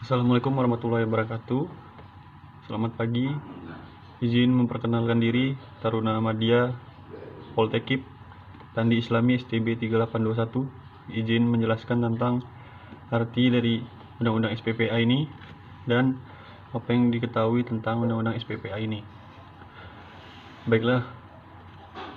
Assalamualaikum warahmatullahi wabarakatuh. Selamat pagi. Izin memperkenalkan diri, Taruna Ahmadiyah Poltekip Tandi Islami STB 3821. Izin menjelaskan tentang arti dari Undang-Undang SPPA ini dan apa yang diketahui tentang Undang-Undang SPPA ini. Baiklah,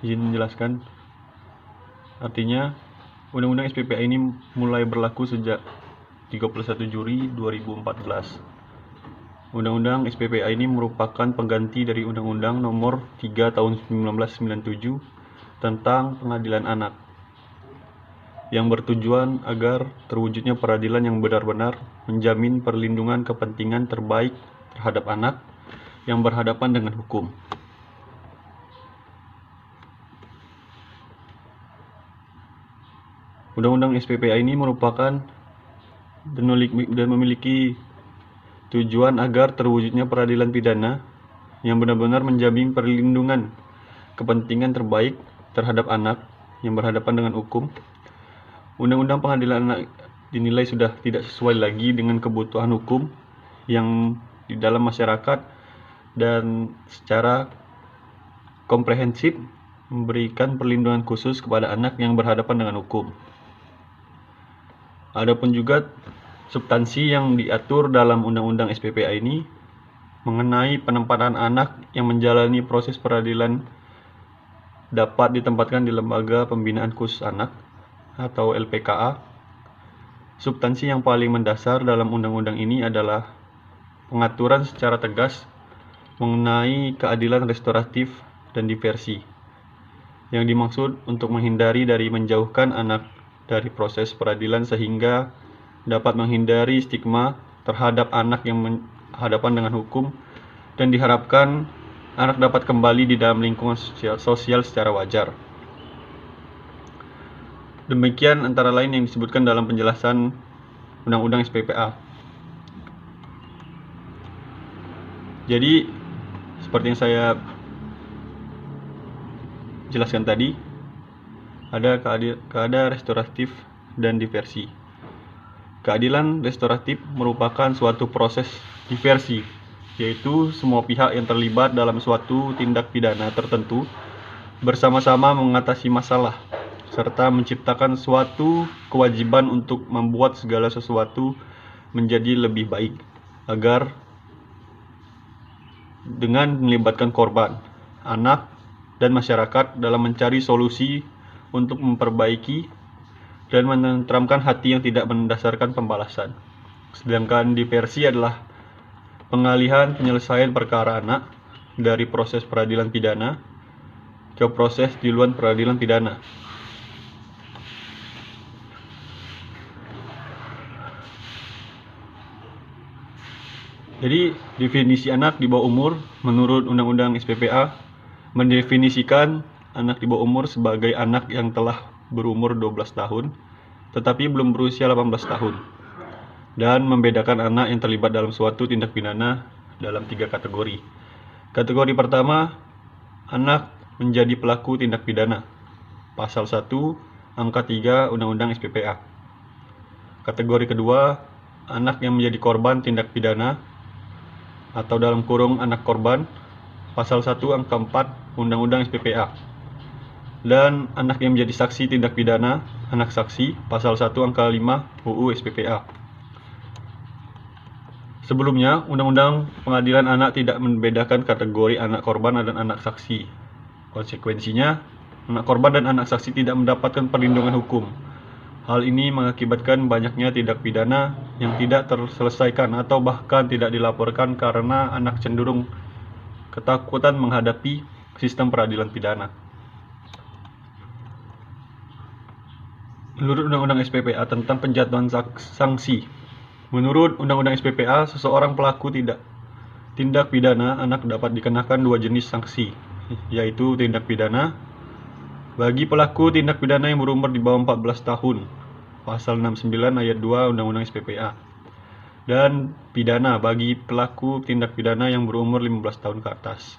izin menjelaskan. Artinya, Undang-Undang SPPA ini mulai berlaku sejak 31 Juli 2014. Undang-Undang SPPA ini merupakan pengganti dari Undang-Undang Nomor 3 Tahun 1997 tentang Pengadilan Anak, yang bertujuan agar terwujudnya peradilan yang benar-benar menjamin perlindungan kepentingan terbaik terhadap anak yang berhadapan dengan hukum. Undang-Undang SPPA ini merupakan dan memiliki tujuan agar terwujudnya peradilan pidana yang benar-benar menjamin perlindungan kepentingan terbaik terhadap anak yang berhadapan dengan hukum. Undang-Undang Pengadilan Anak dinilai sudah tidak sesuai lagi dengan kebutuhan hukum yang di dalam masyarakat dan secara komprehensif memberikan perlindungan khusus kepada anak yang berhadapan dengan hukum. Adapun juga substansi yang diatur dalam Undang-Undang SPPA ini mengenai penempatan anak yang menjalani proses peradilan dapat ditempatkan di Lembaga Pembinaan Khusus Anak atau LPKA. Substansi yang paling mendasar dalam undang-undang ini adalah pengaturan secara tegas mengenai keadilan restoratif dan diversi, yang dimaksud untuk menghindari dari menjauhkan anak dari proses peradilan sehingga dapat menghindari stigma terhadap anak yang berhadapan dengan hukum, dan diharapkan anak dapat kembali di dalam lingkungan sosial secara wajar. Demikian antara lain yang disebutkan dalam penjelasan Undang-Undang SPPA. Jadi, seperti yang saya jelaskan tadi, ada keadaan restoratif dan diversi. Keadilan restoratif merupakan suatu proses diversi, yaitu semua pihak yang terlibat dalam suatu tindak pidana tertentu bersama-sama mengatasi masalah, serta menciptakan suatu kewajiban untuk membuat segala sesuatu menjadi lebih baik, agar dengan melibatkan korban, anak, dan masyarakat dalam mencari solusi untuk memperbaiki dan menenteramkan hati yang tidak mendasarkan pembalasan. Sedangkan diversi adalah pengalihan penyelesaian perkara anak dari proses peradilan pidana ke proses di luar peradilan pidana. Jadi, definisi anak di bawah umur menurut Undang-Undang SPPA mendefinisikan anak di bawah umur sebagai anak yang telah berumur 12 tahun tetapi belum berusia 18 tahun, dan membedakan anak yang terlibat dalam suatu tindak pidana dalam 3 kategori. Kategori pertama, anak menjadi pelaku tindak pidana, Pasal 1 Angka 3 Undang-Undang SPPA. Kategori kedua, anak yang menjadi korban tindak pidana atau dalam kurung anak korban, Pasal 1 Angka 4 Undang-Undang SPPA. Dan anak yang menjadi saksi tindak pidana, anak saksi, Pasal 1 Angka 5 UU SPPA. Sebelumnya, Undang-Undang Pengadilan Anak tidak membedakan kategori anak korban dan anak saksi. Konsekuensinya, anak korban dan anak saksi tidak mendapatkan perlindungan hukum. Hal ini mengakibatkan banyaknya tindak pidana yang tidak terselesaikan atau bahkan tidak dilaporkan karena anak cenderung ketakutan menghadapi sistem peradilan pidana. Menurut Undang-Undang SPPA tentang penjatuhan sanksi, menurut Undang-Undang SPPA, seseorang pelaku tindak pidana anak dapat dikenakan 2 jenis sanksi, yaitu tindak pidana bagi pelaku tindak pidana yang berumur di bawah 14 tahun, Pasal 69 Ayat 2 Undang-Undang SPPA, dan pidana bagi pelaku tindak pidana yang berumur 15 tahun ke atas.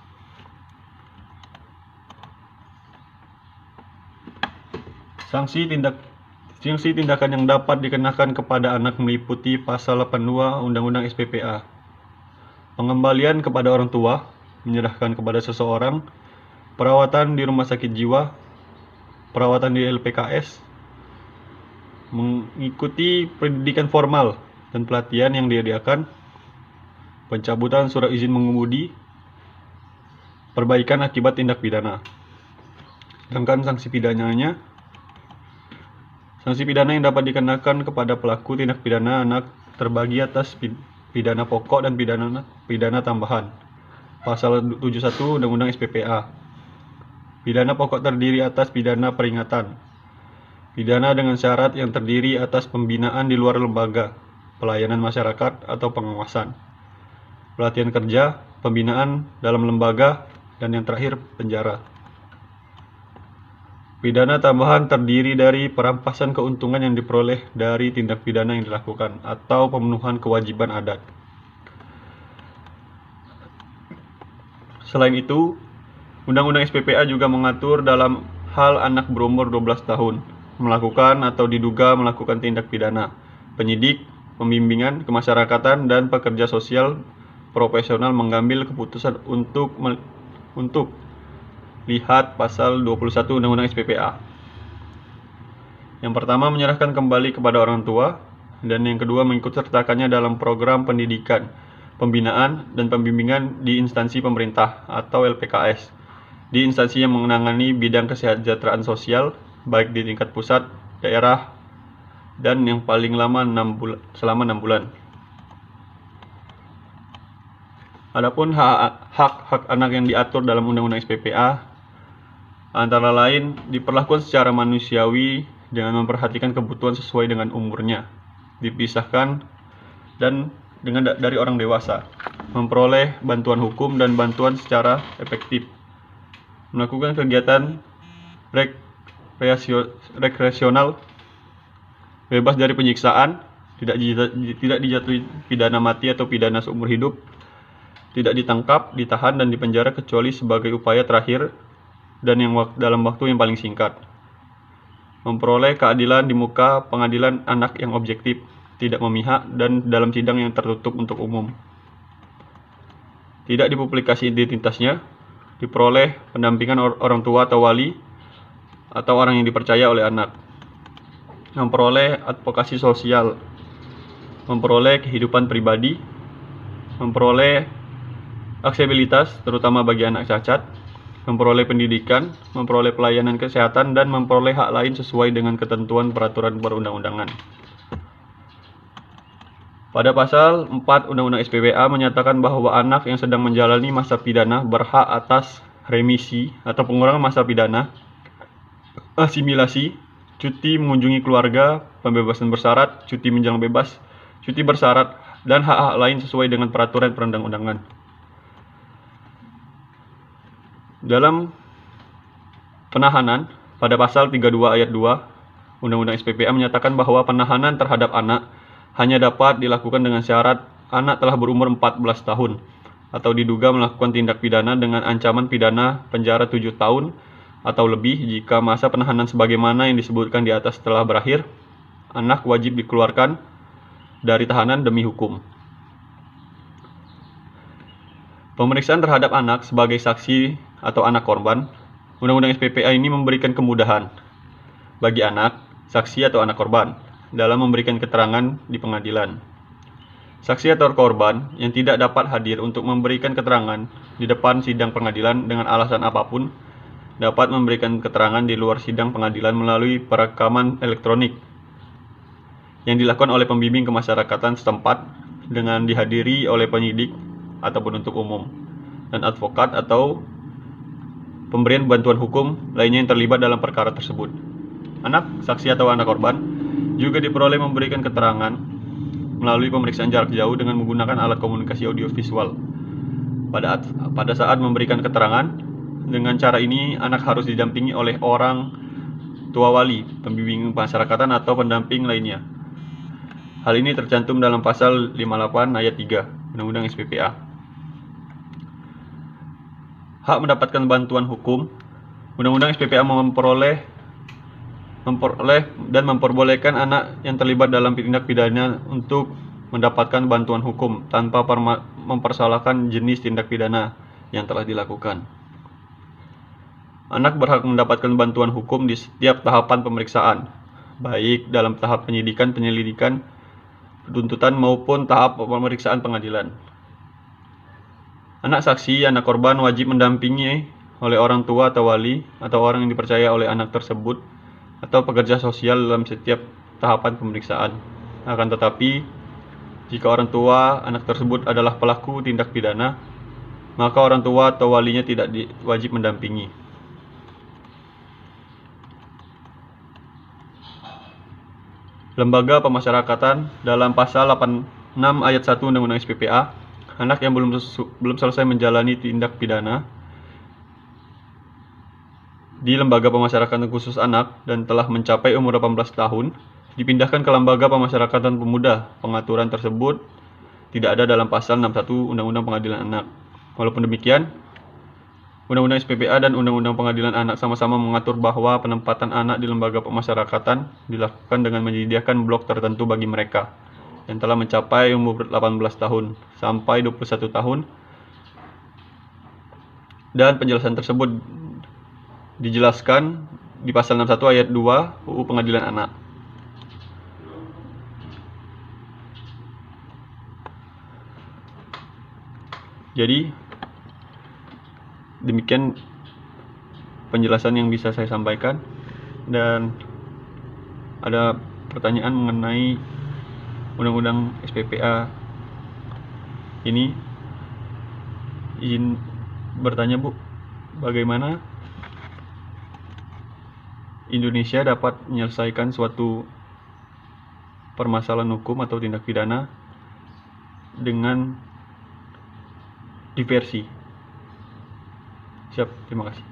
Sanksi tindak Sanksi tindakan yang dapat dikenakan kepada anak meliputi Pasal 82 Undang-Undang SPPA. Pengembalian kepada orang tua, menyerahkan kepada seseorang, perawatan di rumah sakit jiwa, perawatan di LPKS, mengikuti pendidikan formal dan pelatihan yang disediakan, pencabutan surat izin mengemudi, perbaikan akibat tindak pidana. Sedangkan sanksi pidananya, sanksi pidana yang dapat dikenakan kepada pelaku tindak pidana anak terbagi atas pidana pokok dan pidana tambahan. Pasal 71 Undang-Undang SPPA. Pidana pokok terdiri atas pidana peringatan, pidana dengan syarat yang terdiri atas pembinaan di luar lembaga, pelayanan masyarakat atau pengawasan, pelatihan kerja, pembinaan dalam lembaga, dan yang terakhir penjara. Pidana tambahan terdiri dari perampasan keuntungan yang diperoleh dari tindak pidana yang dilakukan atau pemenuhan kewajiban adat. Selain itu, Undang-Undang SPPA juga mengatur dalam hal anak berumur 12 tahun melakukan atau diduga melakukan tindak pidana. Penyidik, pembimbingan kemasyarakatan, dan pekerja sosial profesional mengambil keputusan untuk lihat Pasal 21 Undang-Undang SPPA. Yang pertama, menyerahkan kembali kepada orang tua, dan yang kedua, mengikutsertakannya dalam program pendidikan, pembinaan, dan pembimbingan di instansi pemerintah atau LPKS, di instansi yang menangani bidang kesejahteraan sosial, baik di tingkat pusat, daerah, dan yang paling lama selama 6 bulan. Adapun hak-hak anak yang diatur dalam Undang-Undang SPPA antara lain diperlakukan secara manusiawi dengan memperhatikan kebutuhan sesuai dengan umurnya, dipisahkan dan dari orang dewasa, memperoleh bantuan hukum dan bantuan secara efektif, melakukan kegiatan rekreasional, bebas dari penyiksaan, tidak dijatuhi pidana mati atau pidana seumur hidup, tidak ditangkap, ditahan, dan dipenjara kecuali sebagai upaya terakhir dan dalam waktu yang paling singkat. Memperoleh keadilan di muka pengadilan anak yang objektif, tidak memihak, dan dalam sidang yang tertutup untuk umum. Tidak dipublikasi identitasnya, diperoleh pendampingan orang tua atau wali, atau orang yang dipercaya oleh anak. Memperoleh advokasi sosial, memperoleh kehidupan pribadi, memperoleh aksesibilitas terutama bagi anak cacat, memperoleh pendidikan, memperoleh pelayanan kesehatan, dan memperoleh hak lain sesuai dengan ketentuan peraturan perundang-undangan. Pada pasal 4 Undang-Undang SPPA menyatakan bahwa anak yang sedang menjalani masa pidana berhak atas remisi atau pengurangan masa pidana, asimilasi, cuti mengunjungi keluarga, pembebasan bersyarat, cuti menjelang bebas, cuti bersyarat, dan hak-hak lain sesuai dengan peraturan perundang-undangan. Dalam penahanan, pada pasal 32 ayat 2 Undang-Undang SPPA menyatakan bahwa penahanan terhadap anak hanya dapat dilakukan dengan syarat anak telah berumur 14 tahun atau diduga melakukan tindak pidana dengan ancaman pidana penjara 7 tahun atau lebih. Jika masa penahanan sebagaimana yang disebutkan di atas telah berakhir, anak wajib dikeluarkan dari tahanan demi hukum. Pemeriksaan terhadap anak sebagai saksi atau anak korban, Undang-Undang SPPA ini memberikan kemudahan bagi anak, saksi atau anak korban dalam memberikan keterangan di pengadilan. Saksi atau korban yang tidak dapat hadir untuk memberikan keterangan di depan sidang pengadilan dengan alasan apapun dapat memberikan keterangan di luar sidang pengadilan melalui perekaman elektronik yang dilakukan oleh pembimbing kemasyarakatan setempat dengan dihadiri oleh penyidik atau penuntut umum dan advokat atau pemberian bantuan hukum lainnya yang terlibat dalam perkara tersebut. Anak, saksi atau anak korban juga diperoleh memberikan keterangan melalui pemeriksaan jarak jauh dengan menggunakan alat komunikasi audiovisual. Pada saat memberikan keterangan, dengan cara ini anak harus didampingi oleh orang tua wali, pembimbing pemasyarakatan atau pendamping lainnya. Hal ini tercantum dalam pasal 58 ayat 3 Undang-Undang SPPA. Hak mendapatkan bantuan hukum. Undang-Undang SPPA memperbolehkan anak yang terlibat dalam tindak pidana untuk mendapatkan bantuan hukum tanpa mempersalahkan jenis tindak pidana yang telah dilakukan. Anak berhak mendapatkan bantuan hukum di setiap tahapan pemeriksaan, baik dalam tahap penyidikan, penyelidikan, penuntutan maupun tahap pemeriksaan pengadilan. Anak saksi, anak korban wajib mendampingi oleh orang tua atau wali atau orang yang dipercaya oleh anak tersebut atau pekerja sosial dalam setiap tahapan pemeriksaan. Akan tetapi, jika orang tua anak tersebut adalah pelaku tindak pidana, maka orang tua atau walinya tidak wajib mendampingi. Lembaga Pemasyarakatan dalam pasal 86 ayat 1 Undang-Undang SPPA, anak yang belum selesai menjalani tindak pidana di Lembaga Pemasyarakatan Khusus Anak dan telah mencapai umur 18 tahun, dipindahkan ke Lembaga Pemasyarakatan Pemuda. Pengaturan tersebut tidak ada dalam pasal 61 Undang-Undang Pengadilan Anak. Walaupun demikian, Undang-Undang SPPA dan Undang-Undang Pengadilan Anak sama-sama mengatur bahwa penempatan anak di lembaga pemasyarakatan dilakukan dengan menyediakan blok tertentu bagi mereka yang telah mencapai umur 18 tahun sampai 21 tahun, dan penjelasan tersebut dijelaskan di pasal 61 ayat 2 UU Pengadilan Anak. Jadi demikian penjelasan yang bisa saya sampaikan, dan ada pertanyaan mengenai Undang-Undang SPPA ini, izin bertanya Bu, bagaimana Indonesia dapat menyelesaikan suatu permasalahan hukum atau tindak pidana dengan diversi? Siap, terima kasih.